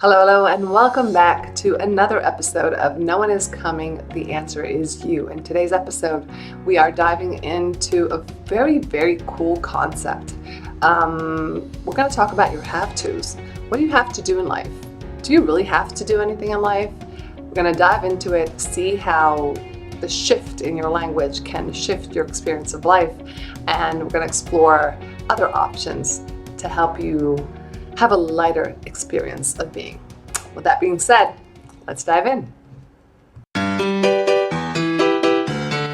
Hello, and welcome back to another episode of No One Is Coming, The Answer Is You. In today's episode, we are diving into a very cool concept. We're going to talk about your have-tos. What do you have to do in life? Do you really have to do anything in life? We're going to dive into it, see how the shift in your language can shift your experience of life, and we're going to explore other options to help you have a lighter experience of being. With that being said, let's dive in.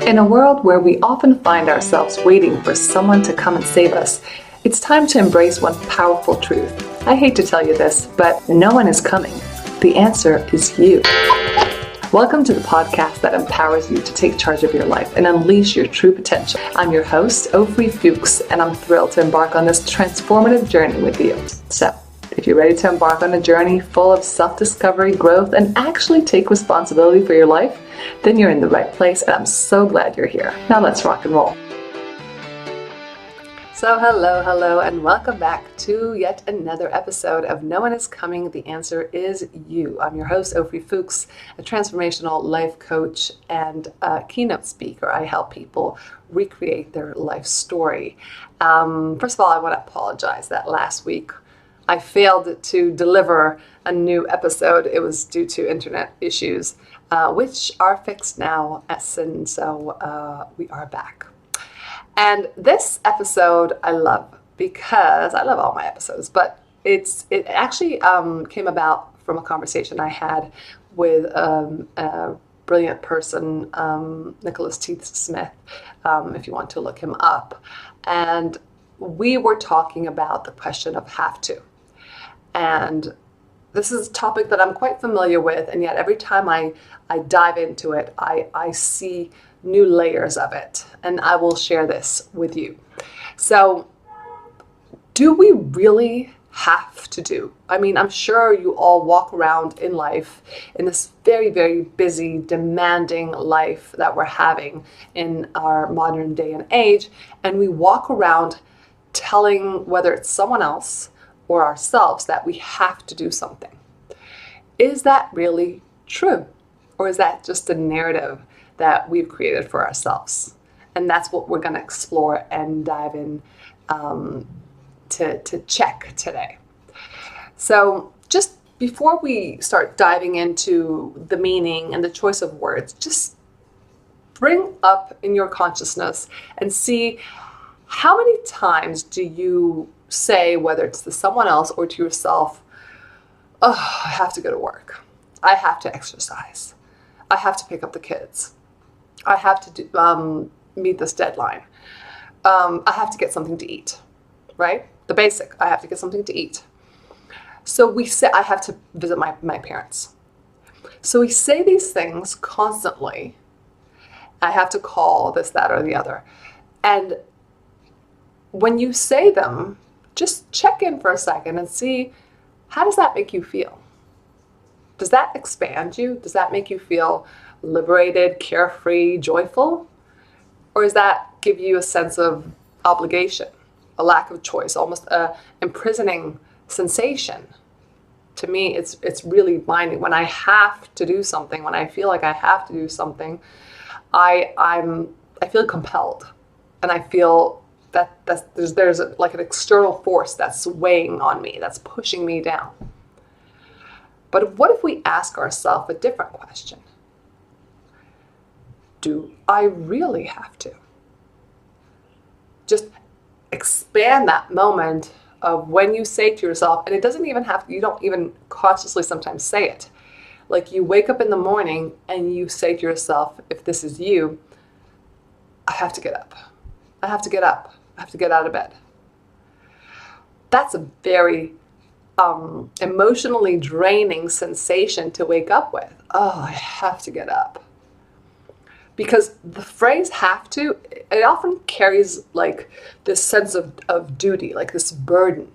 In a world where we often find ourselves waiting for someone to come and save us, it's time to embrace one powerful truth. I hate to tell you this, but no one is coming. The answer is you. Welcome to the podcast that empowers you to take charge of your life and unleash your true potential. I'm your host, Ofri Fuchs, and I'm thrilled to embark on this transformative journey with you. So, if you're ready to embark on a journey full of self-discovery, growth, and actually take responsibility for your life, then you're in the right place, and I'm so glad you're here. Now let's rock and roll. So hello, and welcome back to yet another episode of No One Is Coming, The Answer Is You. I'm your host, Ofri Fuchs, a transformational life coach and a keynote speaker. I help people recreate their life story. First of all, I want to apologize that last week I failed to deliver a new episode. It was due to internet issues, which are fixed now, and so we are back. And this episode I love because I love all my episodes, but it actually came about from a conversation I had with a brilliant person, Nicholas T. Smith, if you want to look him up. And we were talking about the question of have to. And this is a topic that I'm quite familiar with, and yet every time I dive into it, I see new layers of it, and I will share this with you. So, do we really have to do? I mean, I'm sure you all walk around in life in this very busy, demanding life that we're having in our modern day and age, and we walk around telling whether it's someone else or ourselves that we have to do something. Is that really true? Or is that just a narrative that we've created for ourselves? And that's what we're going to explore and dive in to check today. So just before we start diving into the meaning and the choice of words, just bring up in your consciousness and see how many times do you say, whether it's to someone else or to yourself, oh, I have to go to work. I have to exercise. I have to pick up the kids. I have to meet this deadline. I have to get something to eat, right? The basic, I have to get something to eat. So we say, I have to visit my parents. So we say these things constantly. I have to call this, that, or the other. And when you say them, just check in for a second and see, how does that make you feel? Does that expand you? Does that make you feel liberated, carefree, joyful? Or does that give you a sense of obligation, a lack of choice, almost a imprisoning sensation? To me, it's really binding. When I have to do something, when I feel like I have to do something, I feel compelled, and I feel that there's like an external force that's weighing on me, that's pushing me down. But what if we ask ourselves a different question? Do I really have to? Just expand that moment of when you say to yourself, and it doesn't even have, you don't even consciously sometimes say it. Like you wake up in the morning and you say to yourself, if this is you, I have to get up. I have to get up. I have to get out of bed. That's a very emotionally draining sensation to wake up with. Oh, I have to get up. Because the phrase have to, it often carries like this sense of duty, like this burden.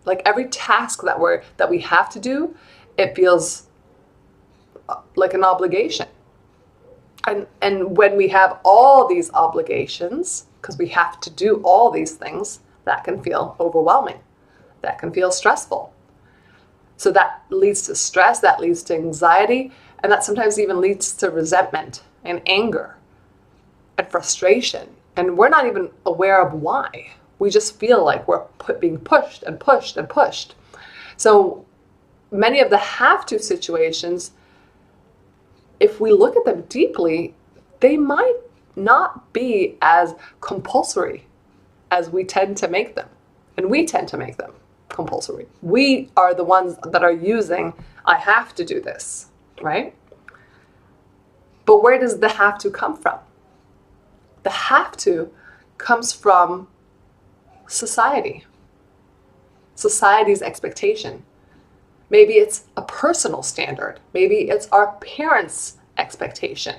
Like every task that we have to do, it feels like an obligation. And when we have all these obligations, because we have to do all these things, that can feel overwhelming. That can feel stressful. So that leads to stress, that leads to anxiety, and that sometimes even leads to resentment and anger and frustration. And we're not even aware of why. We just feel like we're being pushed and pushed and pushed. So many of the have to situations, if we look at them deeply, they might not be as compulsory as we tend to make them. And we tend to make them compulsory. We are the ones that are using, I have to do this, right? But where does the have to come from? The have to comes from society, society's expectation. Maybe it's a personal standard. Maybe it's our parents' expectation.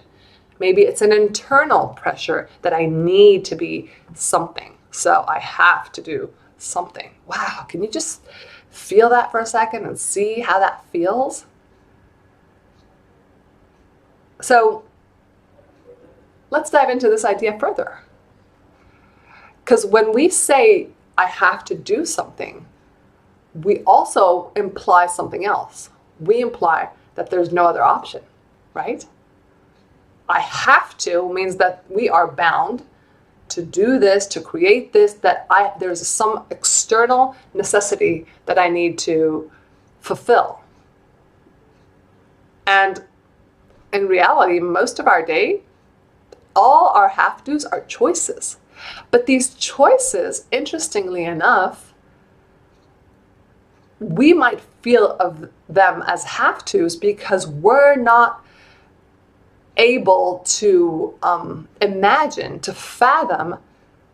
Maybe it's an internal pressure that I need to be something. So I have to do something. Wow, can you just feel that for a second and see how that feels? So let's dive into this idea further. Because when we say, I have to do something, we also imply something else. We imply that there's no other option, right? I have to means that we are bound to do this, to create this, that there's some external necessity that I need to fulfill. And in reality, most of our day, all our have-tos are choices. But these choices, interestingly enough, we might feel of them as have-tos because we're not able to imagine, to fathom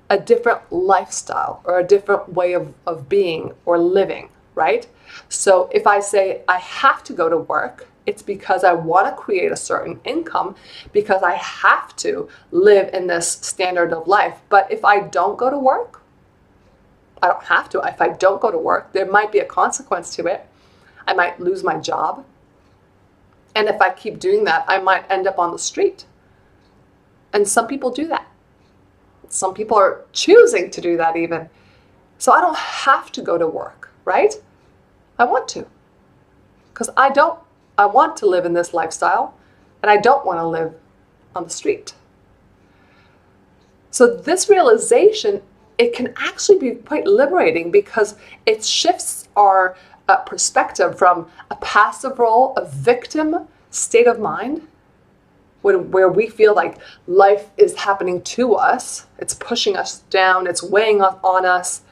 a different lifestyle or a different way of being or living, right? So if I say I have to go to work, it's because I want to create a certain income, because I have to live in this standard of life. But if I don't go to work, I don't have to. If I don't go to work, there might be a consequence to it. I might lose my job. And if I keep doing that, I might end up on the street. And some people do that. Some people are choosing to do that even. So I don't have to go to work, right? I want to. Because I want to live in this lifestyle, and I don't want to live on the street. So this realization, it can actually be quite liberating because it shifts our perspective from a passive role, a victim state of mind, where we feel like life is happening to us, it's pushing us down, it's weighing on us.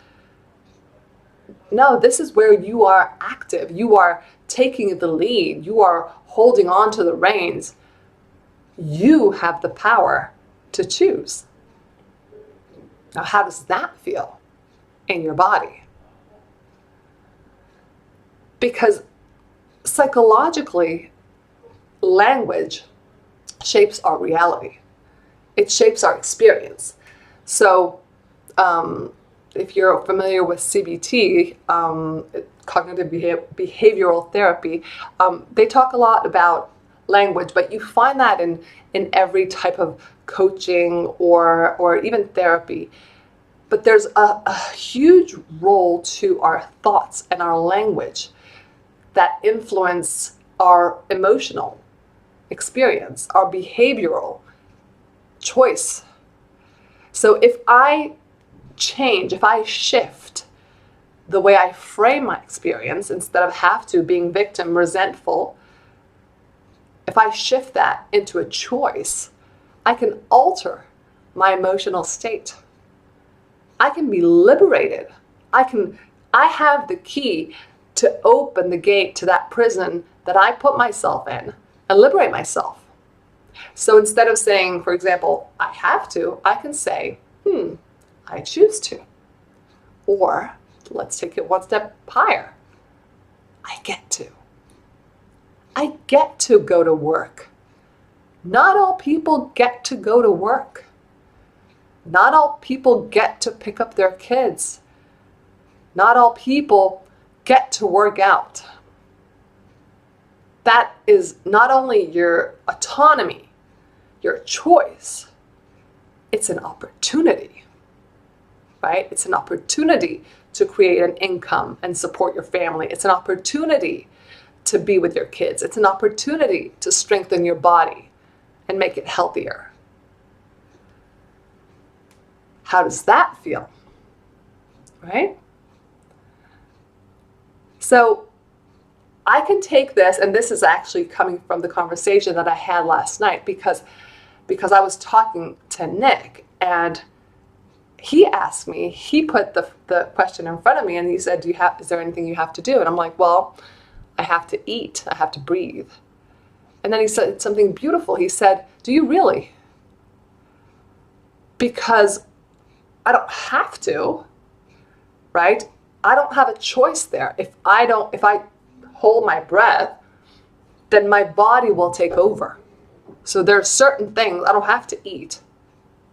No, this is where you are active. You are taking the lead. You are holding on to the reins. You have the power to choose. Now, how does that feel in your body? Because psychologically, language shapes our reality. It shapes our experience. So, if you're familiar with CBT, cognitive behavioral therapy, they talk a lot about language, but you find that in every type of coaching or even therapy. But there's a huge role to our thoughts and our language that influence our emotional experience, our behavioral choice. So if I change, if I shift the way I frame my experience, instead of have to, being victim, resentful, if I shift that into a choice, I can alter my emotional state. I can be liberated. I have the key to open the gate to that prison that I put myself in and liberate myself. So instead of saying, for example, I have to, I can say, I choose to. Or let's take it one step higher. I get to. I get to go to work. Not all people get to go to work. Not all people get to pick up their kids. Not all people get to work out. That is not only your autonomy, your choice, it's an opportunity, right? It's an opportunity to create an income and support your family. It's an opportunity to be with your kids. It's an opportunity to strengthen your body and make it healthier. How does that feel? Right? So I can take this, and this is actually coming from the conversation that I had last night because I was talking to Nick, and he asked me, he put the question in front of me, and he said, is there anything you have to do? And I'm like, well, I have to eat, I have to breathe. And then he said something beautiful. He said, do you really? Because I don't have to, right? I don't have a choice there. If I hold my breath, then my body will take over. So there are certain things I don't have to eat.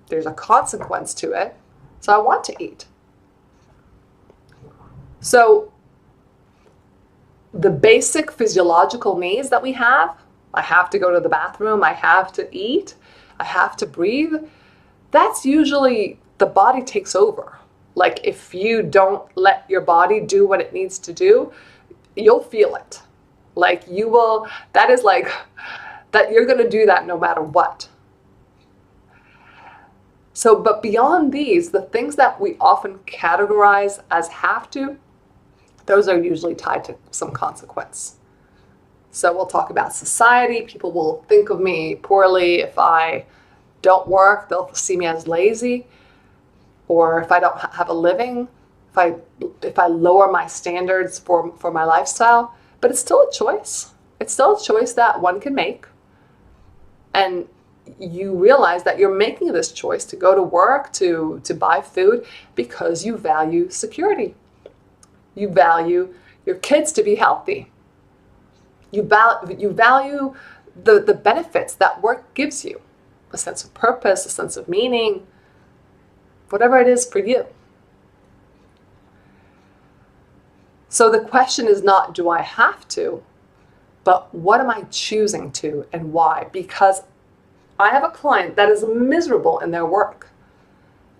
There's a consequence to it. So I want to eat. So the basic physiological needs that we have, I have to go to the bathroom, I have to eat, I have to breathe, that's usually the body takes over. Like if you don't let your body do what it needs to do, you'll feel it. Like you will, that is like, that you're going to do that no matter what. So, but beyond these, the things that we often categorize as have to, those are usually tied to some consequence. So we'll talk about society. People will think of me poorly if I don't work. They'll see me as lazy. Or if I don't have a living, if I lower my standards for my lifestyle. But it's still a choice. It's still a choice that one can make. And you realize that you're making this choice to go to work, to buy food, because you value security. You value your kids to be healthy. You value the benefits that work gives you, a sense of purpose, a sense of meaning, whatever it is for you. So the question is not, do I have to, but what am I choosing to and why? Because I have a client that is miserable in their work,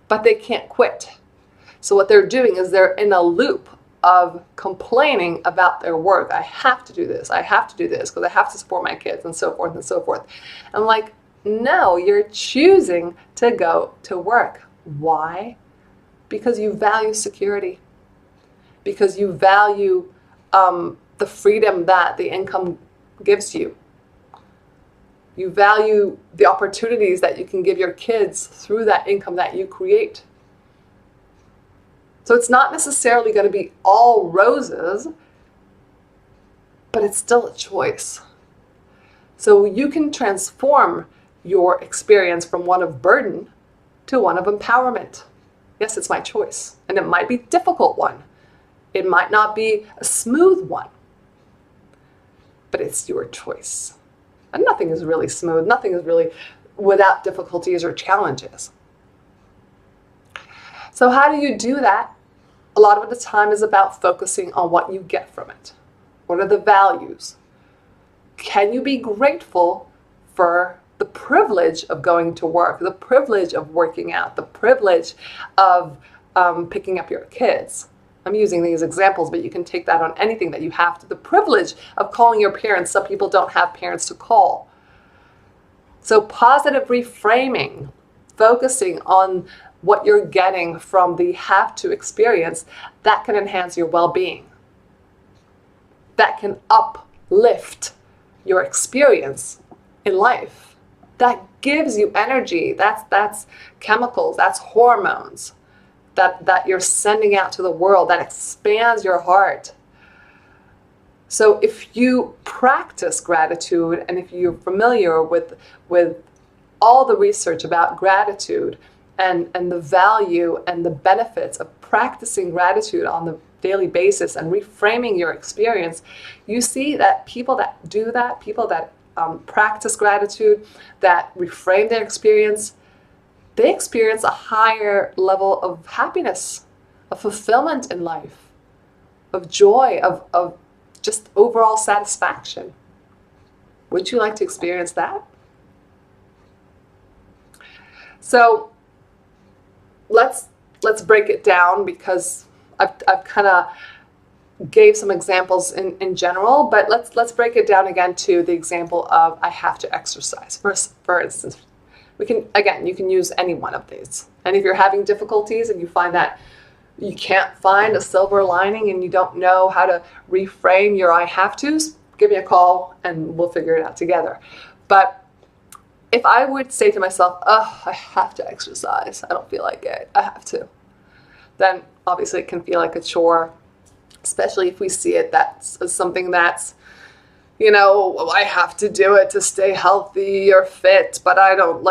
but they can't quit. So what they're doing is they're in a loop of complaining about their work. I have to do this. I have to do this because I have to support my kids and so forth and so forth. I'm like, no, you're choosing to go to work. Why? Because you value security. Because you value the freedom that the income gives you. You value the opportunities that you can give your kids through that income that you create. So it's not necessarily going to be all roses, but it's still a choice. So you can transform your experience from one of burden to one of empowerment. Yes, it's my choice. And it might be a difficult one. It might not be a smooth one. But it's your choice. And nothing is really smooth. Nothing is really without difficulties or challenges. So how do you do that? A lot of the time is about focusing on what you get from it. What are the values? Can you be grateful for the privilege of going to work, the privilege of working out, the privilege of picking up your kids? I'm using these examples, but you can take that on anything that you have to. The privilege of calling your parents. Some people don't have parents to call. So positive reframing, focusing on what you're getting from the have to experience, that can enhance your well-being. That can uplift your experience in life. That gives you energy. That's chemicals, that's hormones that you're sending out to the world, that expands your heart. So if you practice gratitude, and if you're familiar with all the research about gratitude and the value and the benefits of practicing gratitude on the daily basis and reframing your experience, you see that people that do that, people that practice gratitude, that reframe their experience, they experience a higher level of happiness, of fulfillment in life, of joy, of just overall satisfaction. Would you like to experience that? So let's break it down, because I've kind of gave some examples in general, but let's break it down again to the example of I have to exercise. For instance, you can use any one of these. And if you're having difficulties and you find that you can't find a silver lining and you don't know how to reframe your I have to's, give me a call and we'll figure it out together. But if I would say to myself, oh, I have to exercise, I don't feel like it, I have to, then obviously it can feel like a chore, especially if we see it that's something that's, I have to do it to stay healthy or fit, but I don't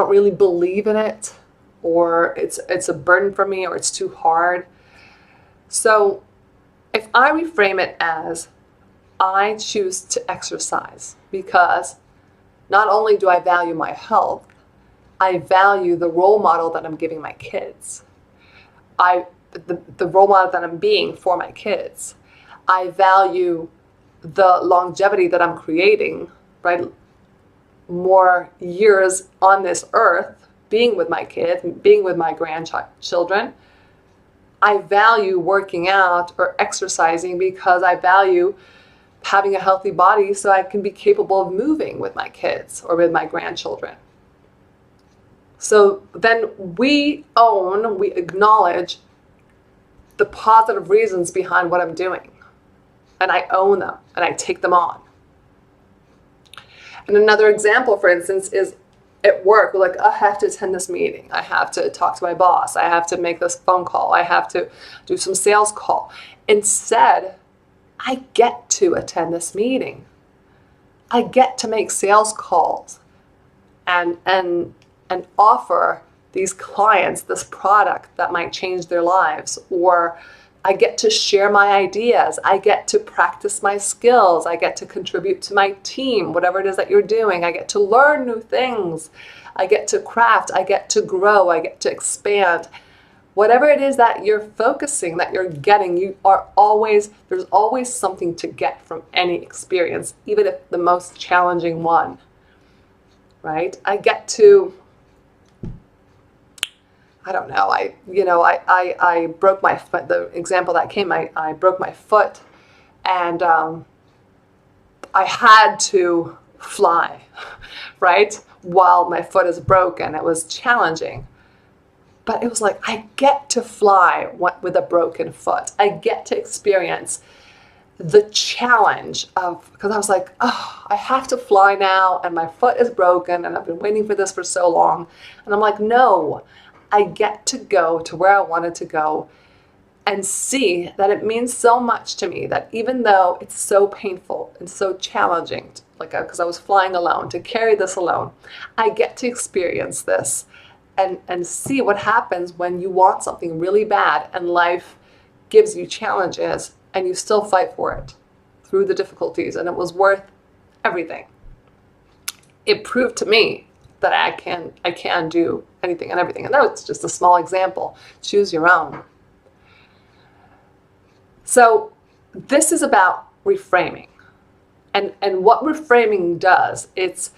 really believe in it, or it's a burden for me, or it's too hard. So if I reframe it as I choose to exercise because not only do I value my health, I value the role model that I'm giving my kids. The role model that I'm being for my kids. I value the longevity that I'm creating, right? More years on this earth, being with my kids, being with my grandchildren. I value working out or exercising because I value having a healthy body so I can be capable of moving with my kids or with my grandchildren. So then we acknowledge the positive reasons behind what I'm doing. And I own them and I take them on. And another example, for instance, is at work. We're like, I have to attend this meeting. I have to talk to my boss. I have to make this phone call. I have to do some sales call. Instead, I get to attend this meeting. I get to make sales calls and offer these clients this product that might change their lives, or I get to share my ideas. I get to practice my skills. I get to contribute to my team, whatever it is that you're doing. I get to learn new things. I get to craft. I get to grow. I get to expand. Whatever it is that you're focusing, that you're getting, there's always something to get from any experience, even if the most challenging one, right? I get to, I don't know, I broke my foot. The example that came, I broke my foot, and I had to fly, right? While my foot is broken. It was challenging. But it was like, I get to fly with a broken foot. I get to experience the challenge of, because I was like, oh, I have to fly now, and my foot is broken, and I've been waiting for this for so long. And I'm like, no, I get to go to where I wanted to go and see that it means so much to me that even though it's so painful and so challenging, because I was flying alone, to carry this alone, I get to experience this and see what happens when you want something really bad and life gives you challenges and you still fight for it through the difficulties, and it was worth everything. It proved to me that I can do anything and everything. And that was just a small example. Choose your own. So this is about reframing. And what reframing does, it's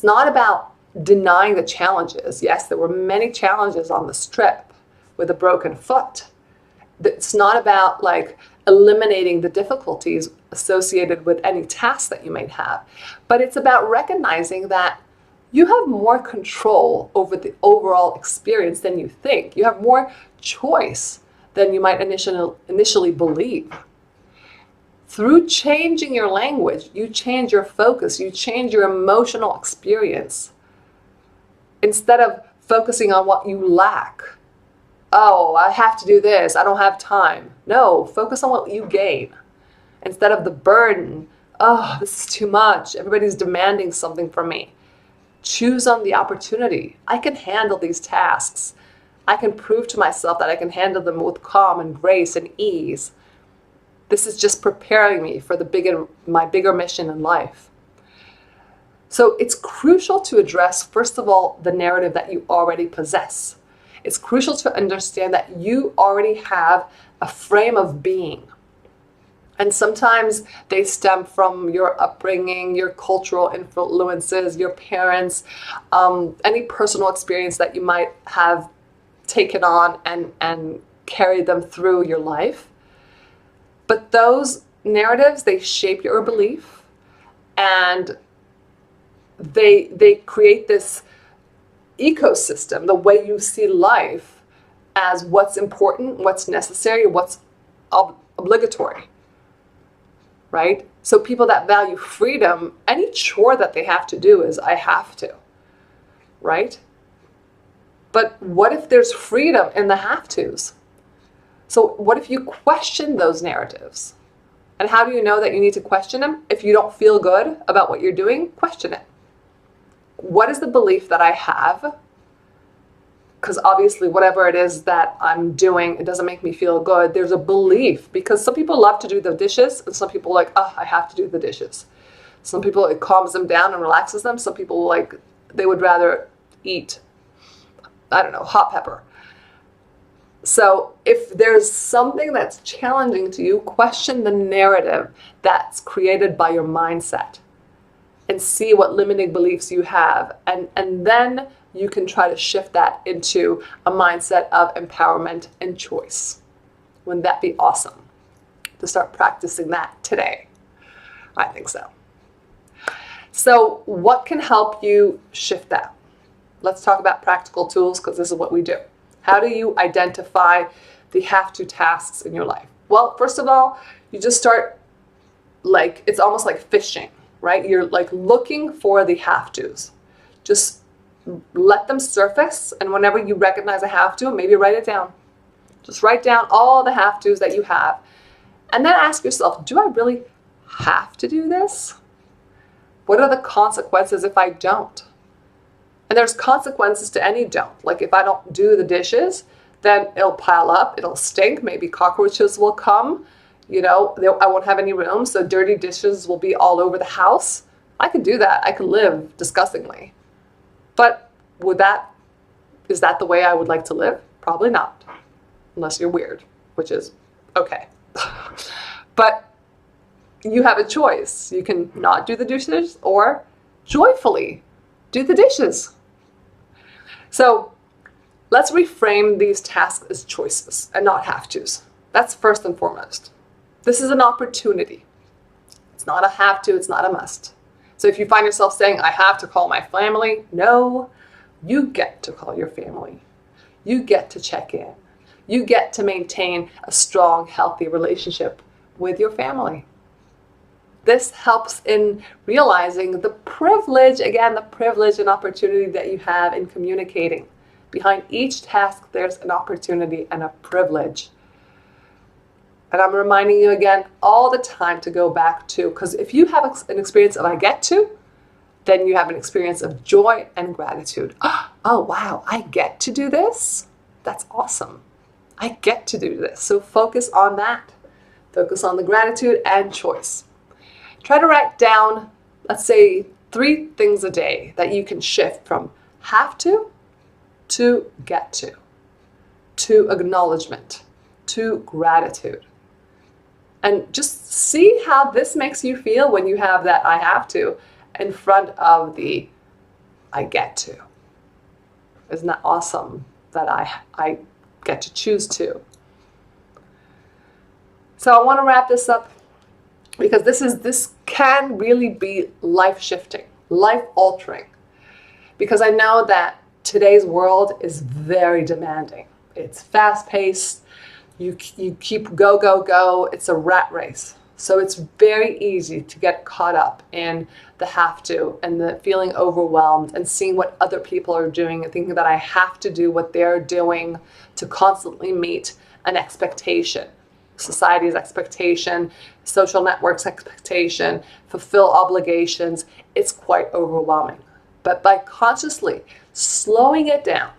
not about denying the challenges. Yes, there were many challenges on this trip with a broken foot. It's not about eliminating the difficulties associated with any task that you might have, but it's about recognizing that you have more control over the overall experience than you think. You have more choice than you might initially believe. Through changing your language, you change your focus, you change your emotional experience. Instead of focusing on what you lack. Oh, I have to do this, I don't have time. No, focus on what you gain. Instead of the burden, oh, this is too much, everybody's demanding something from me. Choose on the opportunity. I can handle these tasks. I can prove to myself that I can handle them with calm and grace and ease. This is just preparing me for my bigger mission in life. So it's crucial to address, first of all, the narrative that you already possess. It's crucial to understand that you already have a frame of being. And sometimes they stem from your upbringing, your cultural influences, your parents, any personal experience that you might have taken on and carry them through your life. But those narratives, they shape your belief, and they create this ecosystem, the way you see life, as what's important, what's necessary, what's obligatory, right? So people that value freedom, any chore that they have to do is, I have to, right? But what if there's freedom in the have-tos? So what if you question those narratives? And how do you know that you need to question them? If you don't feel good about what you're doing, question it. What is the belief that I have? Because obviously whatever it is that I'm doing, it doesn't make me feel good. There's a belief, because some people love to do the dishes, and some people are like, oh, I have to do the dishes. Some people, it calms them down and relaxes them. Some people, like, they would rather eat, I don't know, hot pepper. So if there's something that's challenging to you, question the narrative that's created by your mindset and see what limiting beliefs you have. And then you can try to shift that into a mindset of empowerment and choice. Wouldn't that be awesome to start practicing that today? I think so. So what can help you shift that? Let's talk about practical tools, because this is what we do. How do you identify the have-to tasks in your life? Well, first of all, you just start, like, it's almost like fishing, right? You're like looking for the have-tos. Just let them surface, and whenever you recognize a have-to, maybe write it down. Just write down all the have-tos that you have, and then ask yourself, do I really have to do this? What are the consequences if I don't? And there's consequences to any don't. Like, if I don't do the dishes, then it'll pile up, it'll stink, maybe cockroaches will come, I won't have any room, so dirty dishes will be all over the house. I could do that. I could live disgustingly. But is that the way I would like to live? Probably not, unless you're weird, which is okay. But you have a choice. You can not do the dishes or joyfully do the dishes. So let's reframe these tasks as choices and not have-tos. That's first and foremost. This is an opportunity. It's not a have-to, it's not a must. So if you find yourself saying, I have to call my family, no, you get to call your family. You get to check in. You get to maintain a strong, healthy relationship with your family. This helps in realizing the privilege and opportunity that you have in communicating. Behind each task, there's an opportunity and a privilege. And I'm reminding you again all the time to go back to, because if you have an experience of I get to, then you have an experience of joy and gratitude. Oh, wow, I get to do this? That's awesome. I get to do this. So focus on that. Focus on the gratitude and choice. Try to write down, let's say, 3 things a day that you can shift from have to get to acknowledgement, to gratitude. And just see how this makes you feel when you have that I have to in front of the I get to. Isn't that awesome that I get to choose to? So I want to wrap this up, because this can really be life-shifting, life-altering. Because I know that today's world is very demanding. It's fast-paced. You keep go, go, go. It's a rat race. So it's very easy to get caught up in the have to and the feeling overwhelmed and seeing what other people are doing and thinking that I have to do what they're doing to constantly meet an expectation. Society's expectation, social networks' expectation, fulfill obligations. It's quite overwhelming. But by consciously slowing it down,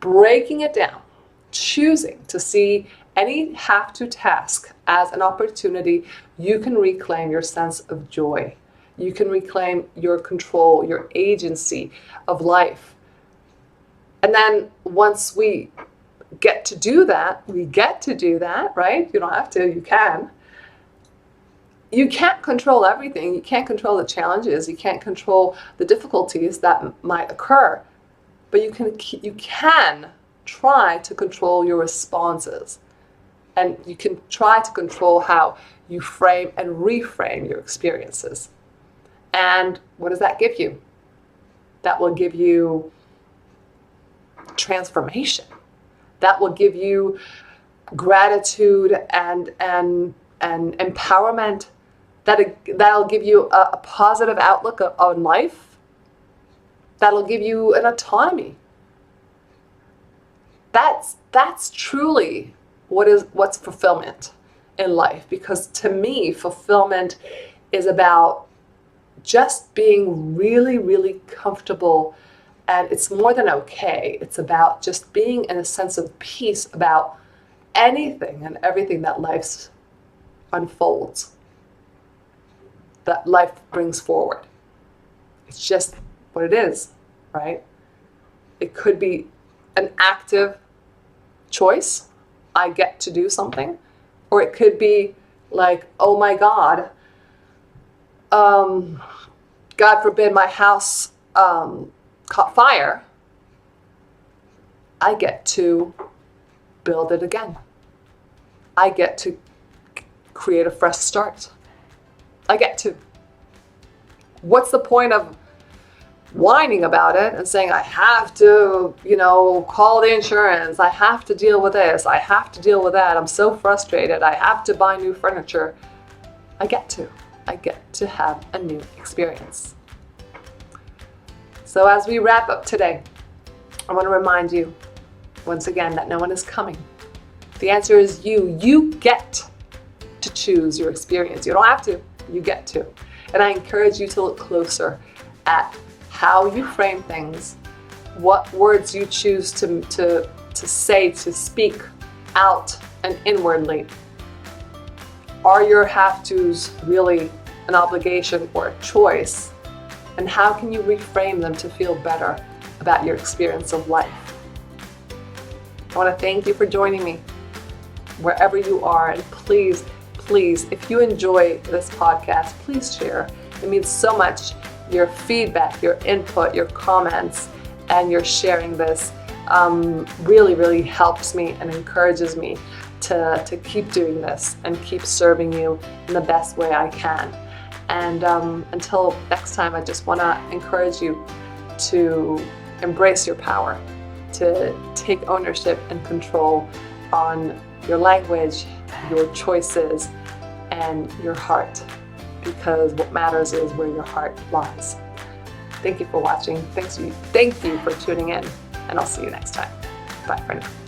breaking it down, choosing to see any have-to task as an opportunity, you can reclaim your sense of joy. You can reclaim your control, your agency of life. And then once we get to do that, right? You don't have to, you can. You can't control everything. You can't control the challenges. You can't control the difficulties that might occur. But you can try to control your responses. And you can try to control how you frame and reframe your experiences. And what does that give you? That will give you transformation. That will give you gratitude and empowerment. That'll give you a positive outlook on life. That'll give you an autonomy. That's truly what's fulfillment in life. Because to me, fulfillment is about just being really, really comfortable. And it's more than okay. It's about just being in a sense of peace about anything and everything that life unfolds, that life brings forward. It's just what it is, right? It could be an active choice. I get to do something. Or it could be like, oh my God, God forbid my house caught fire. I get to build it again. I get to create a fresh start. I get to. What's the point of whining about it and saying, I have to, call the insurance. I have to deal with this. I have to deal with that. I'm so frustrated. I have to buy new furniture. I get to have a new experience. So as we wrap up today, I want to remind you once again that no one is coming. The answer is you. You get to choose your experience. You don't have to. You get to. And I encourage you to look closer at how you frame things, what words you choose to say, to speak out and inwardly. Are your have-tos really an obligation or a choice? And how can you reframe them to feel better about your experience of life? I want to thank you for joining me wherever you are. And please, if you enjoy this podcast, please share. It means so much. Your feedback, your input, your comments, and your sharing this really, really helps me and encourages me to keep doing this and keep serving you in the best way I can. And until next time, I just want to encourage you to embrace your power, to take ownership and control on your language, your choices, and your heart. Because what matters is where your heart lies. Thank you for watching. Thank you for tuning in, and I'll see you next time. Bye for now.